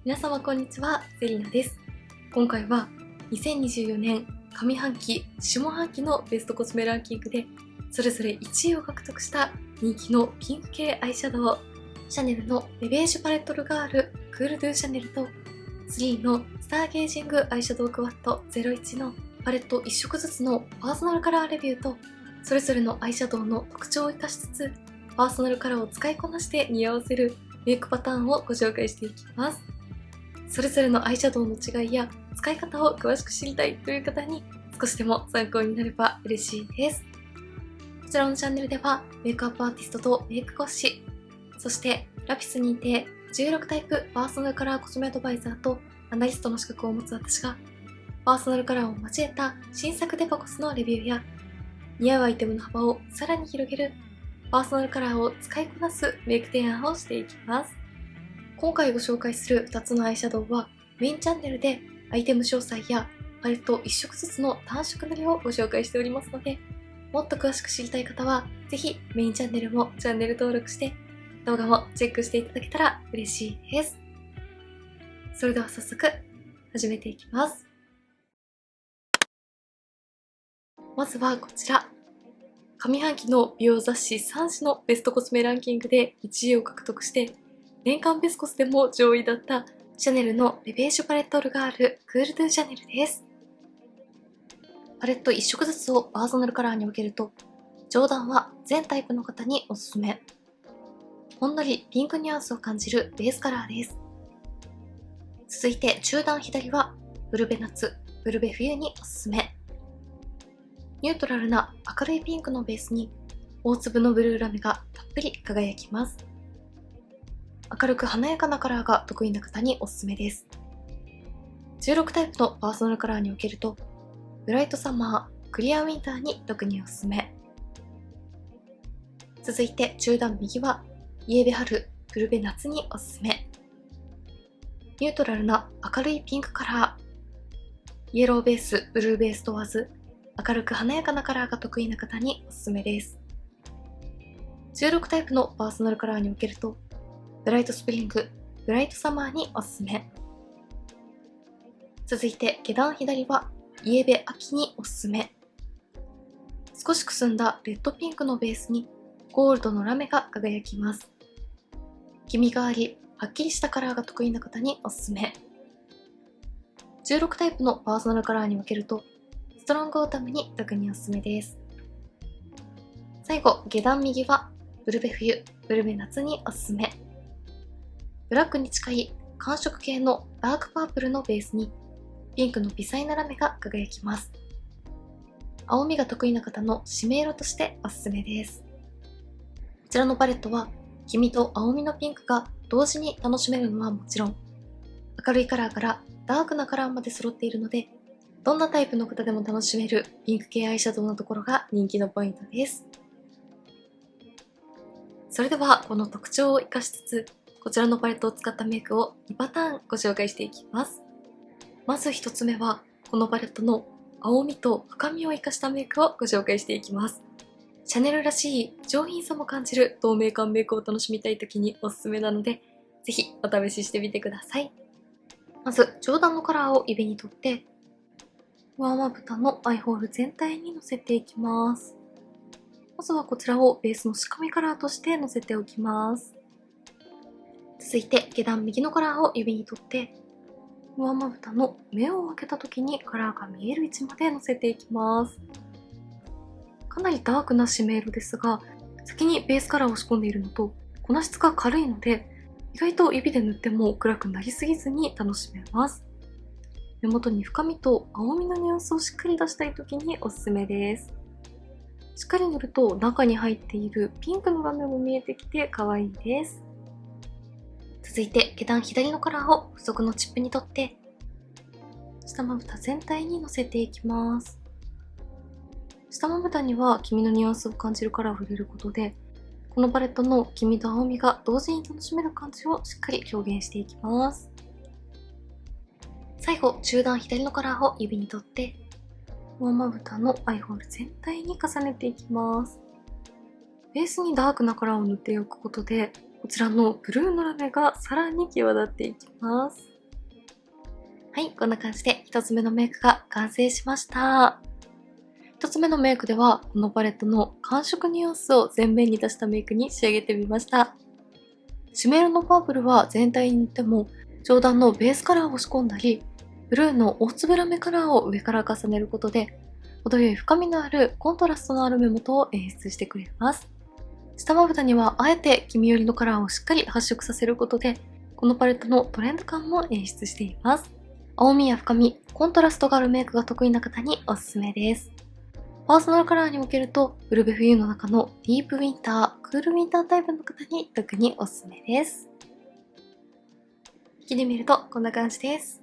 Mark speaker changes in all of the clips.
Speaker 1: 皆様こんにちは、セリナです。今回は2024年上半期、下半期のベストコスメランキングでそれぞれ1位を獲得した人気のピンク系アイシャドウ、シャネルのベベージュパレットルガールクールドゥシャネルと3のスターゲージングアイシャドウクワット01のパレット1色ずつのパーソナルカラーレビューと、それぞれのアイシャドウの特徴を生かしつつパーソナルカラーを使いこなして似合わせるメイクパターンをご紹介していきます。それぞれのアイシャドウの違いや使い方を詳しく知りたいという方に少しでも参考になれば嬉しいです。こちらのチャンネルではメイクアップアーティストとメイク講師、そしてラピス認定16タイプパーソナルカラーコスメアドバイザーとアナリストの資格を持つ私がパーソナルカラーを交えた新作デパコスのレビューや似合うアイテムの幅をさらに広げるパーソナルカラーを使いこなすメイク提案をしていきます。今回ご紹介する2つのアイシャドウはメインチャンネルでアイテム詳細やパレット1色ずつの単色塗りをご紹介しておりますので、もっと詳しく知りたい方はぜひメインチャンネルもチャンネル登録して動画もチェックしていただけたら嬉しいです。それでは早速始めていきます。まずはこちら、上半期の美容雑誌3誌のベストコスメランキングで1位を獲得して年間ベスコスでも上位だったシャネルのベベージュパレットルガールクールドゥシャネルです。パレット1色ずつをパーソナルカラーに分けると、上段は全タイプの方におすすめ。ほんのりピンクニュアンスを感じるベースカラーです。続いて中段左はブルベ夏、ブルベ冬におすすめ。ニュートラルな明るいピンクのベースに大粒のブルーラメがたっぷり輝きます。明るく華やかなカラーが得意な方におすすめです。16タイプのパーソナルカラーに分けると、ブライトサマー、クリアウィンターに特におすすめ。続いて中段右はイエベ春、ブルベ夏におすすめ。ニュートラルな明るいピンクカラー、イエローベース、ブルーベース問わず、明るく華やかなカラーが得意な方におすすめです。16タイプのパーソナルカラーに分けると、ブライトスプリング、ブライトサマーにおすすめ。続いて下段左はイエベ秋におすすめ。少しくすんだレッドピンクのベースにゴールドのラメが輝きます。黄みがあり、はっきりしたカラーが得意な方におすすめ。16タイプのパーソナルカラーに分けると、ストロングオータムに特におすすめです。最後、下段右はブルベ冬、ブルベ夏におすすめ。ブラックに近い寒色系のダークパープルのベースにピンクの微細なラメが輝きます。青みが得意な方の締め色としておすすめです。こちらのパレットは黄みと青みのピンクが同時に楽しめるのはもちろん、明るいカラーからダークなカラーまで揃っているので、どんなタイプの方でも楽しめるピンク系アイシャドウのところが人気のポイントです。それではこの特徴を生かしつつ、こちらのパレットを使ったメイクを2パターンご紹介していきます。まず1つ目は、このパレットの青みと深みを生かしたメイクをご紹介していきます。シャネルらしい上品さも感じる透明感メイクを楽しみたい時におすすめなので、ぜひお試ししてみてください。まず上段のカラーを指に取って、上まぶたのアイホール全体にのせていきます。まずはこちらをベースの仕込みカラーとしてのせておきます。続いて下段右のカラーを指に取って、上まぶたの目を開けた時にカラーが見える位置までのせていきます。かなりダークな締め色ですが、先にベースカラーを仕込んでいるのと粉質が軽いので、意外と指で塗っても暗くなりすぎずに楽しめます。目元に深みと青みのニュアンスをしっかり出したい時におすすめです。しっかり塗ると中に入っているピンクのラメも見えてきて可愛いです。続いて下段左のカラーを付属のチップに取って下まぶた全体にのせていきます。下まぶたには黄身のニュアンスを感じるカラーを入れることで、このパレットの黄身と青みが同時に楽しめる感じをしっかり表現していきます。最後、中段左のカラーを指に取って上まぶたのアイホール全体に重ねていきます。ベースにダークなカラーを塗っておくことで、こちらのブルーのラメがさらに際立っていきます。はい、こんな感じで1つ目のメイクが完成しました。1つ目のメイクでは、このパレットの寒色ニュアンスを前面に出したメイクに仕上げてみました。シメ色のパープルは全体に塗っても、上段のベースカラーを仕込んだり、ブルーの大粒ラメカラーを上から重ねることで、程よい深みのあるコントラストのある目元を演出してくれます。下まぶたにはあえて黄緑のカラーをしっかり発色させることで、このパレットのトレンド感も演出しています。青みや深み、コントラストがあるメイクが得意な方におすすめです。パーソナルカラーにおけると、ウルベ冬の中のディープウィンター、クールウィンタータイプの方に特におすすめです。引きで見るとこんな感じです。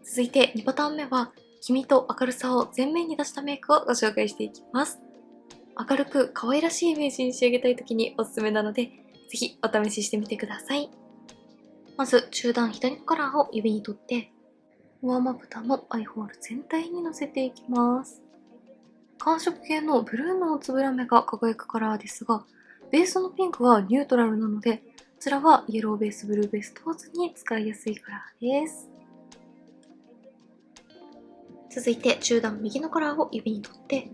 Speaker 1: 続いて2パターン目は、黄身と明るさを前面に出したメイクをご紹介していきます。明るく可愛らしいイメージに仕上げたい時におすすめなので、ぜひお試ししてみてください。まず中段左のカラーを指に取って、上まぶたのアイホール全体にのせていきます。寒色系のブルーのつぶら目が輝くカラーですが、ベースのピンクはニュートラルなので、こちらはイエローベース、ブルーベース問わずに使いやすいカラーです。続いて中段右のカラーを指に取って、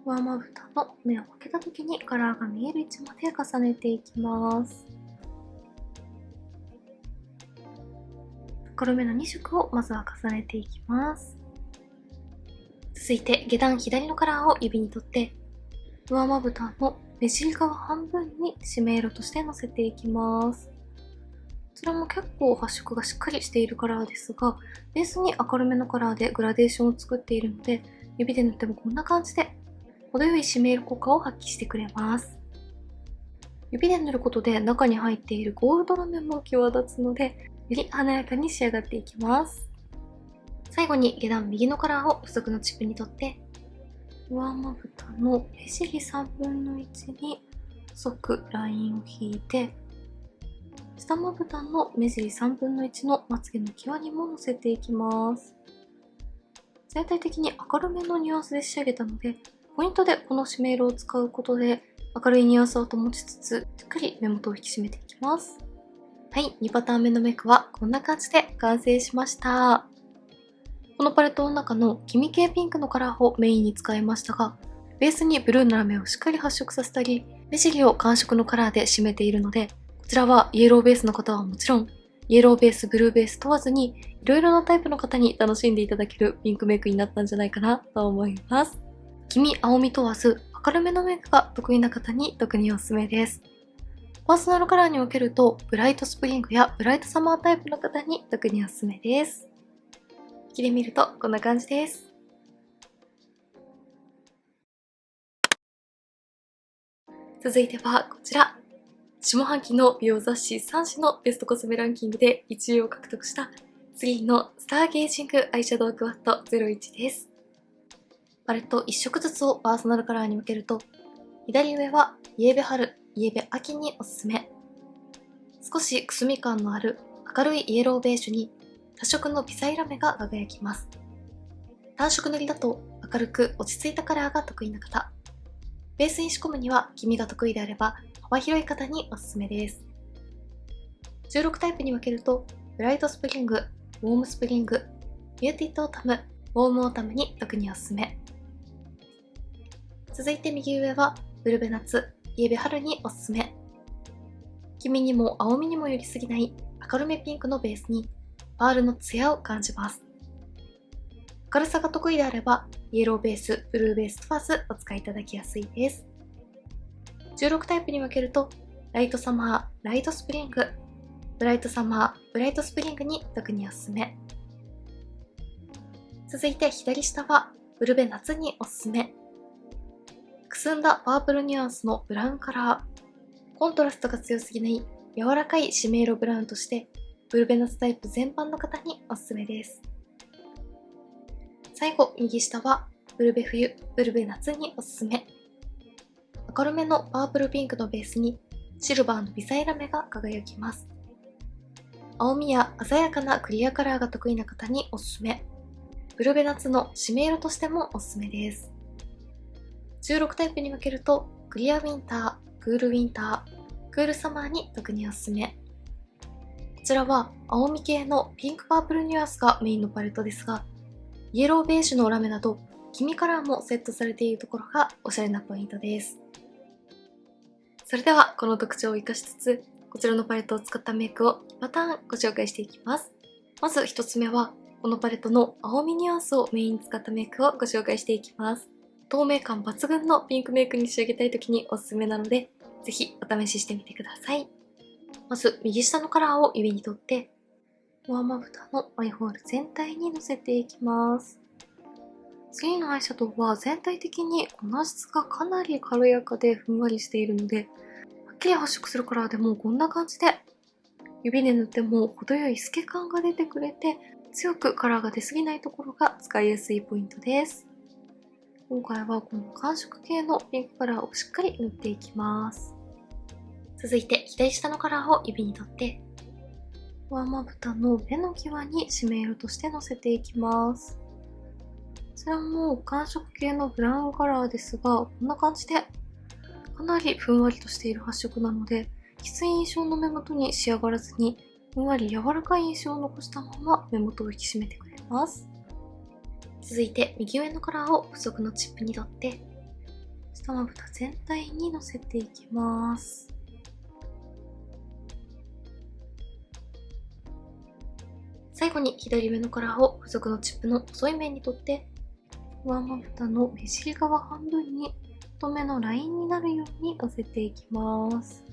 Speaker 1: 上まぶたの目を開けた時にカラーが見える位置まで重ねていきます。明るめの2色をまずは重ねていきます。続いて下段左のカラーを指に取って、上まぶたの目尻側半分に締め色としてのせていきます。こちらも結構発色がしっかりしているカラーですが、ベースに明るめのカラーでグラデーションを作っているので、指で塗ってもこんな感じで程よい締め色効果を発揮してくれます。指で塗ることで中に入っているゴールドラメも際立つので、より華やかに仕上がっていきます。最後に下段右のカラーを付属のチップに取って、上まぶたの目尻3分の1に細くラインを引いて、下まぶたの目尻3分の1のまつげの際にものせていきます。全体的に明るめのニュアンスで仕上げたので、ポイントでこの締め色を使うことで明るいニュアンスを保ちつつ、しっかり目元を引き締めていきます。はい、2パターン目のメイクはこんな感じで完成しました。このパレットの中の黄身系ピンクのカラーをメインに使いましたが、ベースにブルーのラメをしっかり発色させたり、目尻を寒色のカラーで締めているので、こちらはイエローベースの方はもちろん、イエローベース、ブルーベース問わずに、いろいろなタイプの方に楽しんでいただけるピンクメイクになったんじゃないかなと思います。黄身、青み問わず、明るめのメイクが得意な方に特におすすめです。パーソナルカラーにおけると、ブライトスプリングやブライトサマータイプの方に特におすすめです。引きで見るとこんな感じです。続いてはこちら。下半期の美容雑誌3誌のベストコスメランキングで1位を獲得した3のスターゲージングアイシャドウクワット01です。パレット1色ずつをパーソナルカラーに分けると、左上はイエベ春、イエベ秋におすすめ。少しくすみ感のある明るいイエローベージュに多色の微細ラメが輝きます。単色塗りだと明るく落ち着いたカラーが得意な方。ベースに仕込むには黄身が得意であれば幅広い方におすすめです。16タイプに分けると、ブライトスプリング、ウォームスプリング、ビューティーオータム、ウォームオータムに特におすすめ。続いて右上は、ブルベ夏、イエベ春におすすめ。黄身にも青みにも寄りすぎない明るめピンクのベースに、パールのツヤを感じます。明るさが得意であれば、イエローベース、ブルーベース問わずお使いいただきやすいです。16タイプに分けると、ライトサマー、ライトスプリング、ブライトサマー、ブライトスプリングに特におすすめ。続いて左下は、ブルベ夏におすすめ。くすんだパープルニュアンスのブラウンカラー。コントラストが強すぎない柔らかい締め色ブラウンとして、ブルベ夏タイプ全般の方におすすめです。最後、右下は、ブルベ冬、ブルベ夏におすすめ。明るめのパープルピンクのベースに、シルバーの微細ラメが輝きます。青みや鮮やかなクリアカラーが得意な方におすすめ。ブルベ夏の締め色としてもおすすめです。16タイプに分けると、クリアウィンター、クールウィンター、クールサマーに特におすすめ。こちらは青み系のピンクパープルニュアンスがメインのパレットですが、イエローベージュのラメなど黄身カラーもセットされているところがおしゃれなポイントです。それではこの特徴を生かしつつ、こちらのパレットを使ったメイクを2パターンご紹介していきます。まず1つ目は、このパレットの青みニュアンスをメインに使ったメイクをご紹介していきます。透明感抜群のピンクメイクに仕上げたい時におすすめなので、ぜひお試ししてみてください。まず右下のカラーを指に取って、上まぶたのアイホール全体にのせていきます。次のアイシャドウは全体的に粉質がかなり軽やかでふんわりしているので、はっきり発色するカラーでもこんな感じで、指で塗っても程よい透け感が出てくれて、強くカラーが出すぎないところが使いやすいポイントです。今回はこの寒色系のピンクカラーをしっかり塗っていきます。続いて左下のカラーを指に取って、上まぶたの目の際に締め色としてのせていきます。こちらも寒色系のブラウンカラーですが、こんな感じでかなりふんわりとしている発色なので、きつい印象の目元に仕上がらずに、ふんわり柔らかい印象を残したまま目元を引き締めてくれます。続いて右上のカラーを付属のチップに取って、下まぶた全体にのせていきます。最後に左上のカラーを付属のチップの細い面に取って、上まぶたの目尻側半分に太めのラインになるようにのせていきます。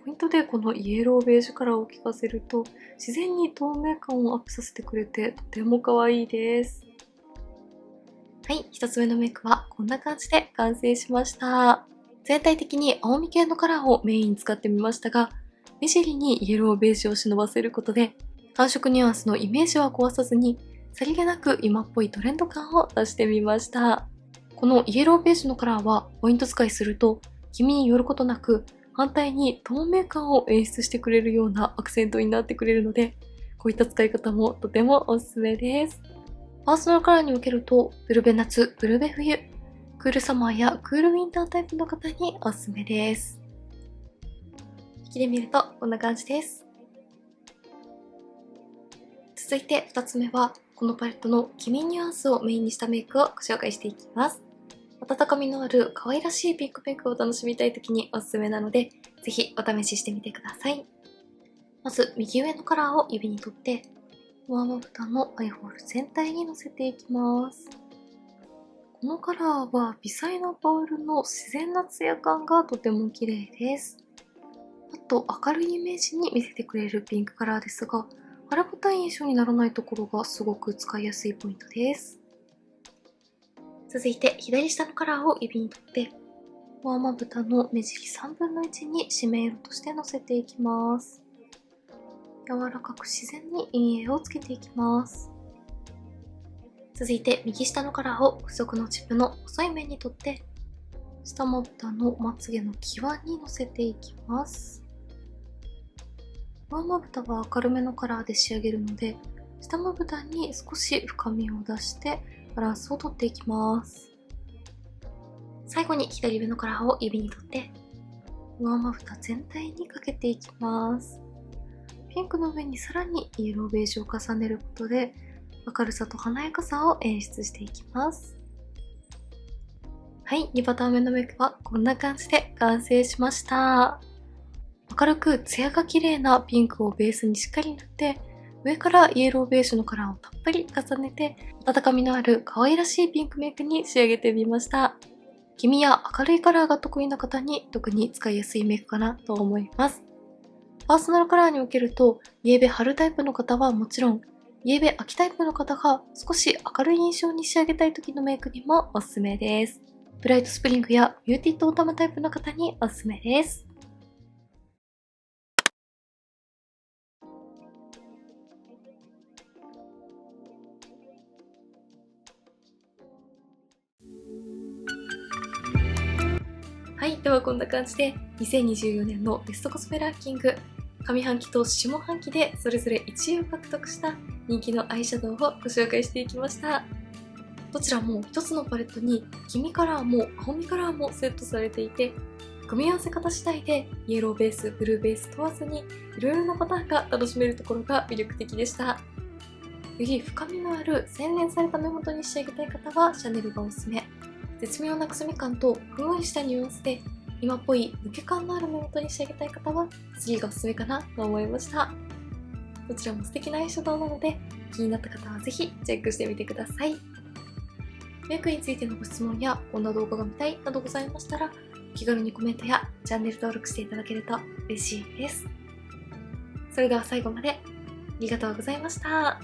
Speaker 1: ポイントでこのイエローベージュカラーを効かせると自然に透明感をアップさせてくれてとても可愛いです。はい、1つ目のメイクはこんな感じで完成しました。全体的に青み系のカラーをメインに使ってみましたが、目尻にイエローベージュを忍ばせることで寒色ニュアンスのイメージは壊さずに、さりげなく今っぽいトレンド感を出してみました。このイエローベージュのカラーはポイント使いすると黄身によることなく、反対に透明感を演出してくれるようなアクセントになってくれるので、こういった使い方もとてもおすすめです。パーソナルカラーに分けると、ブルベ夏、ブルベ冬、クールサマーやクールウィンタータイプの方におすすめです。引きで見るとこんな感じです。続いて2つ目は、このパレットの黄身ニュアンスをメインにしたメイクをご紹介していきます。温かみのある可愛らしいピンクメイクを楽しみたい時におすすめなので、ぜひお試ししてみてください。まず右上のカラーを指に取って、上まぶたのアイホール全体にのせていきます。このカラーは微細なパールの自然なツヤ感がとても綺麗です。あと明るいイメージに見せてくれるピンクカラーですが、腹硬い印象にならないところがすごく使いやすいポイントです。続いて左下のカラーを指に取って、上まぶたの目尻3分の1に締め色としてのせていきます。柔らかく自然に陰影をつけていきます。続いて右下のカラーを付属のチップの細い面に取って、下まぶたのまつげの際にのせていきます。上まぶたは明るめのカラーで仕上げるので、下まぶたに少し深みを出してバランスをとっていきます。最後に左上のカラーを指に取って、上まぶた全体にかけていきます。ピンクの上にさらにイエローベージュを重ねることで、明るさと華やかさを演出していきます。はい、2パターン目のメイクはこんな感じで完成しました。明るくツヤが綺麗なピンクをベースにしっかり塗って、上からイエローベージュのカラーをたっぷり重ねて、温かみのある可愛らしいピンクメイクに仕上げてみました。黄身や明るいカラーが得意な方に特に使いやすいメイクかなと思います。パーソナルカラーにおけると、イエベ春タイプの方はもちろん、イエベ秋タイプの方が少し明るい印象に仕上げたい時のメイクにもおすすめです。ブライトスプリングやビューティートオータムタイプの方におすすめです。はい、ではこんな感じで2024年のベストコスメランキング、上半期と下半期でそれぞれ1位を獲得した人気のアイシャドウをご紹介していきました。どちらも一つのパレットに黄身カラーも青みカラーもセットされていて、組み合わせ方次第でイエローベース、ブルーベース問わずにいろいろなパターンが楽しめるところが魅力的でした。より深みのある洗練された目元に仕上げたい方はシャネルがおすすめ。絶妙なくすみ感とふんわりしたニュアンスで今っぽい抜け感のある目元に仕上げたい方は次がおすすめかなと思いました。どちらも素敵なアイシャドウなので気になった方はぜひチェックしてみてください。メイクについてのご質問やこんな動画が見たいなどございましたら気軽にコメントやチャンネル登録していただけると嬉しいです。それでは最後までありがとうございました。